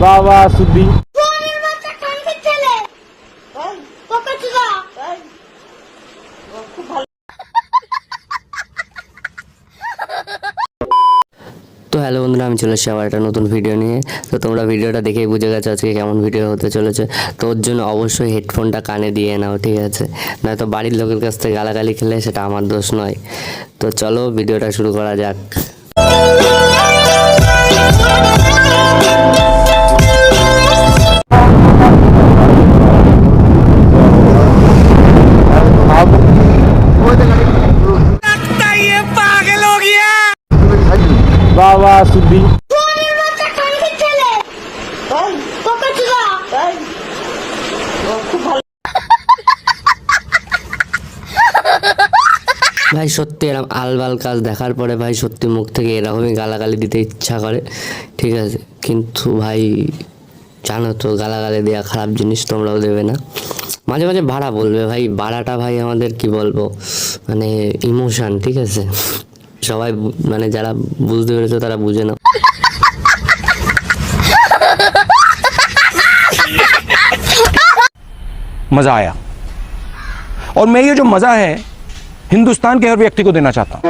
বাবা সুদি তো হ্যালো বন্ধুরা, আমি চলে এসেছি আবার একটা নতুন ভিডিও নিয়ে। তো তোমরা ভিডিওটা দেখেই বুঝে গেছো আজকে কেমন ভিডিও হতে চলেছে। তো ওর জন্য অবশ্যই হেডফোনটা কানে দিয়ে নাও, ঠিক আছে? নয়তো বাড়ির লোকের কাছ থেকে গালাগালি খেলে সেটা আমার দোষ নয়। তো চলো ভিডিওটা শুরু করা যাক। বাবা সুদি ভাই সত্যি এরকম আলবাল কাজ দেখার পরে ভাই সত্যি মুখ থেকে এরকমই গালাগালি দিতে ইচ্ছা করে, ঠিক আছে? কিন্তু ভাই জানো তো গালাগালি দেওয়া খারাপ জিনিস, তোমরাও দেবে না। মাঝে মাঝে ভাড়া বলবে ভাই, ভাড়াটা ভাই আমাদের কি বলবো মানে ইমোশন, ঠিক আছে? সবাই মানে যারা বুঝতে পেরেছো তারা বুঝে নাও। मजा आया और मैं ये जो मजा है हिंदुस्तान के हर व्यक्ति को देना चाहता हूं।